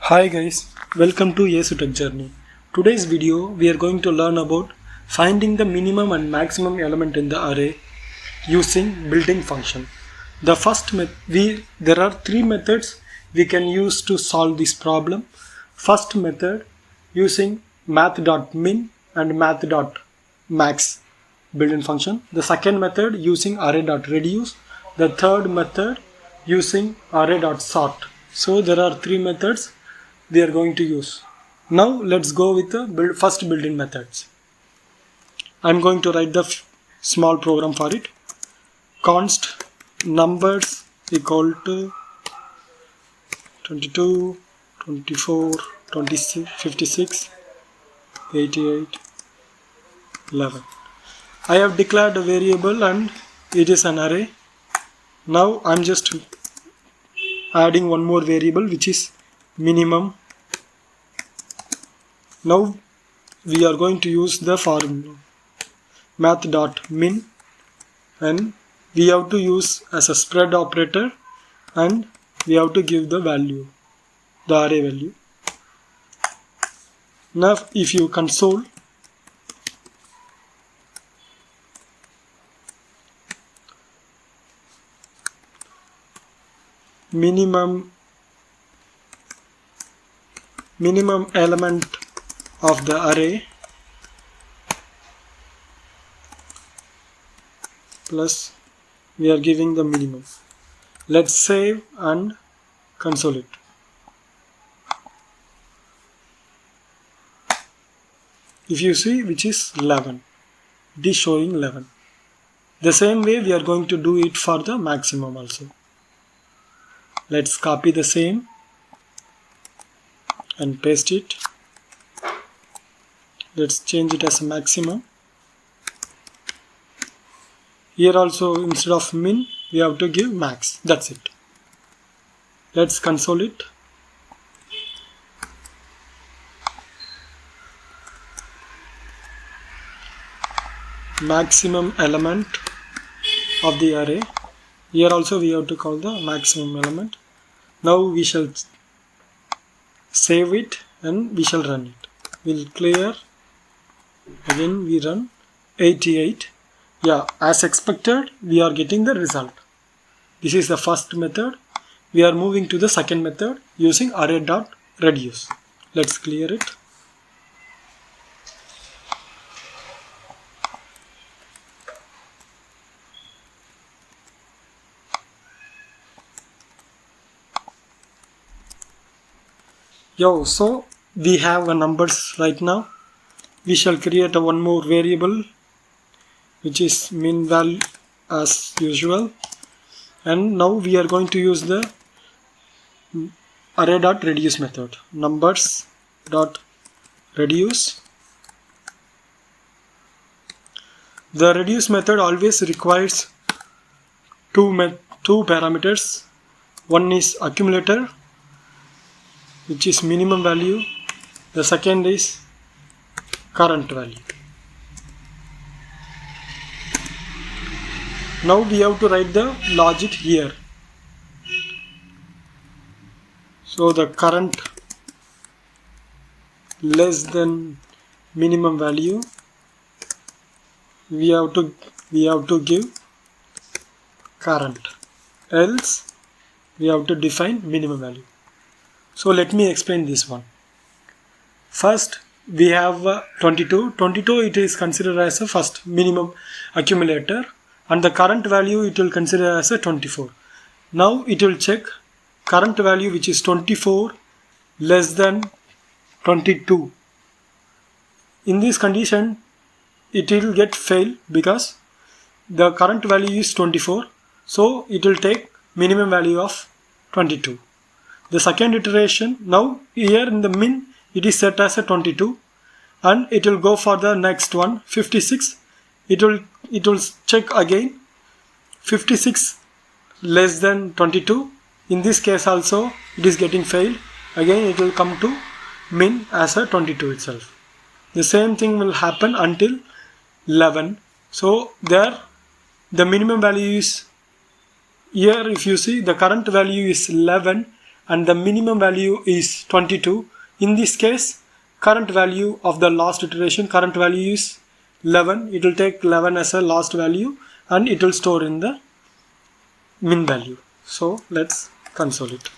Hi guys, welcome to Tech Journey. Today's video we are going to learn about finding the minimum and maximum element in the array using built-in function. The first there are three methods we can use to solve this problem. First method using Math.min and Math.max built-in function. The second method using array.reduce. The third method using array.sort. So there are three methods we are going to use. Now let's go with the first built-in methods. I'm going to write the small program for it. Const numbers equal to 22, 24, 26, 56, 88, 11. I have declared a variable and it is an array. Now I'm just adding one more variable which is minimum. Now we are going to use the formula Math.min, and we have to use as a spread operator, and we have to give the value, the array value. Now if you console, minimum element of the array plus we are giving the minimum. Let's save and console it. If you see, which is 11, it is showing 11. The same way we are going to do it for the maximum also. Let's copy the same and paste it. Let's change it as a maximum. Here also, instead of min, we have to give max. That's it. Let's console it. Maximum element of the array. Here also we have to call the maximum element. Now we shall save it and we shall run it. We'll clear. Again we run 88. Yeah, as expected we are getting the result. This is the first method. We are moving to the second method using array.reduce. Let's clear it. So we have numbers right now. We shall create one more variable which is min val as usual, and now we are going to use the array.reduce method. Numbers.reduce. The reduce method always requires two parameters. One is accumulator, which is minimum value. The second is current value. Now we have to write the logic here. So the current less than minimum value, we have to give current, else we have to define minimum value. So let me explain this one. First we have 22. 22 it is considered as a first minimum accumulator, and the current value it will consider as a 24. Now it will check current value which is 24 less than 22. In this condition it will get fail because the current value is 24, so it will take minimum value of 22. The second iteration, now here in the min it is set as a 22, and it will go for the next one 56. It will check again 56 less than 22. In this case also it is getting failed. Again it will come to min as a 22 itself. The same thing will happen until 11. So there the minimum value is, here if you see the current value is 11 and the minimum value is 22. In this case, current value of the last iteration, current value is 11. It will take 11 as a last value and it will store in the min value. So let's console it.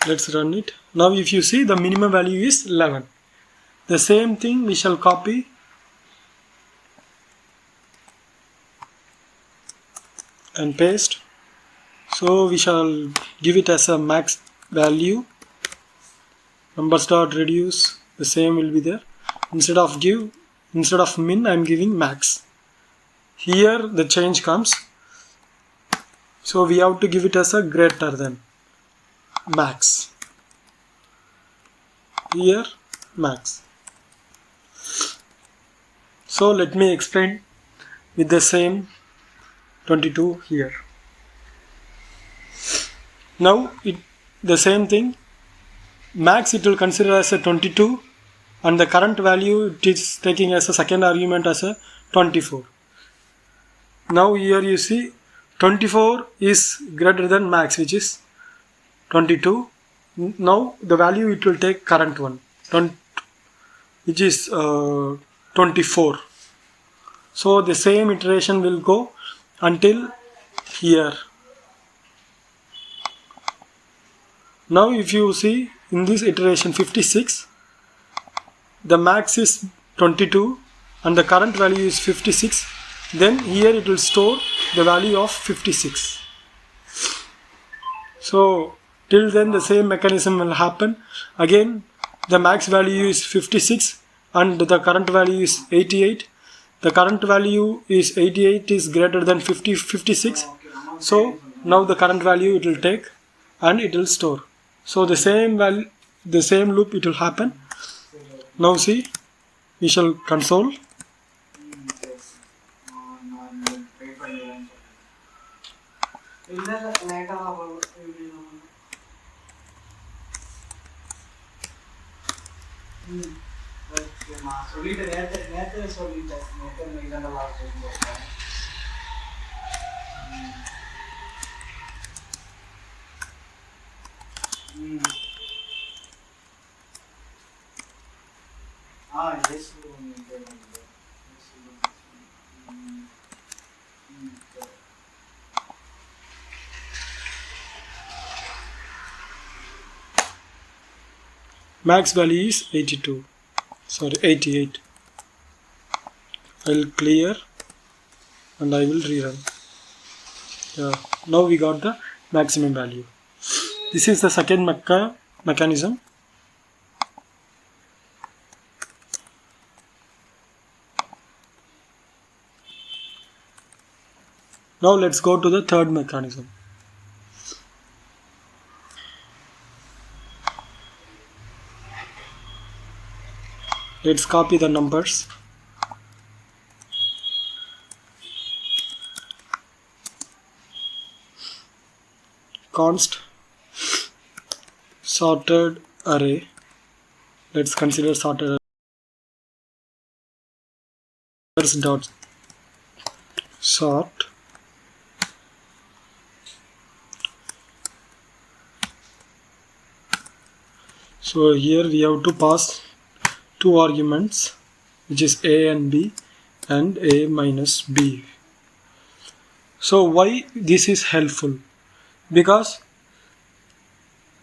Let's run it. Now if you see, the minimum value is 11. The same thing we shall copy and paste. So we shall give it as a max value. Numbers.reduce, the same will be there. Instead of min, I am giving max. Here the change comes. So we have to give it as a greater than max. Here max. So let me explain with the same 22 here. Now the same thing, max it will consider as a 22 and the current value it is taking as a second argument as a 24. Now here you see 24 is greater than max, which is 22. Now the value it will take current one, which is 24. So the same iteration will go until here. Now if you see in this iteration 56, the max is 22 and the current value is 56, then here it will store the value of 56. So till then the same mechanism will happen. Again the max value is 56 and the current value is 88. The current value is 88 is greater than 56. So now the current value it will take and it will store. So the same value, the same loop it will happen. Now see, we shall console. Max value is 88. I will clear and I will rerun. Now we got the maximum value. This is the second mechanism. Now let's go to the third mechanism. Let's copy the numbers. Const sorted array. Let's consider sorted array. Dot sort. So here we have to pass two arguments, which is a and b and a minus b. So why this is helpful? Because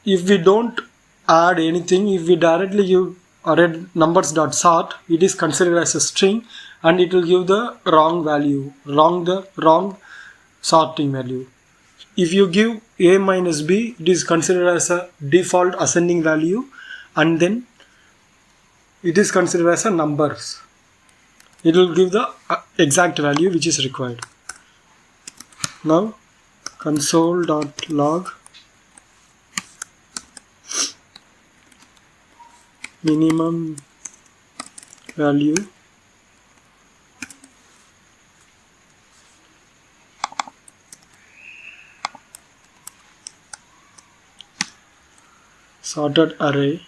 if we don't add anything, if we directly give array numbers.sort, it is considered as a string and it will give the wrong value, wrong sorting value. If you give a minus b, it is considered as a default ascending value and then it is considered as a numbers. It will give the exact value which is required. Now console.log minimum value sorted array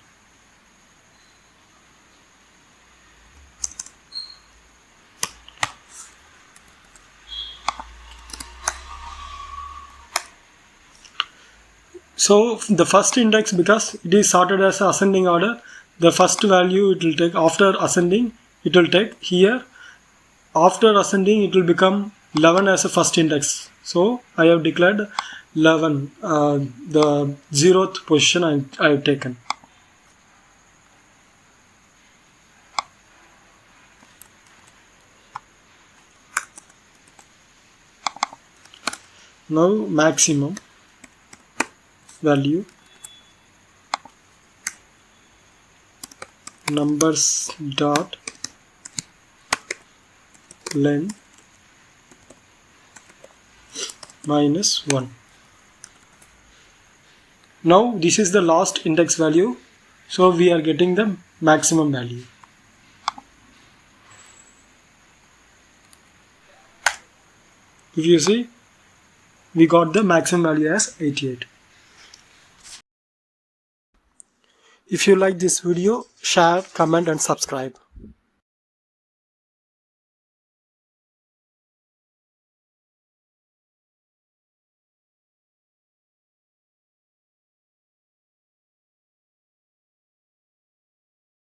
So the first index, because it is sorted as ascending order, the first value it will take after ascending, it will take here. After ascending, it will become 11 as a first index. So I have declared 11, the 0th position I have taken. Now maximum value numbers dot len minus 1. Now this is the last index value, so we are getting the maximum value. If you see, we got the maximum value as 88. If you like this video, share, comment and subscribe.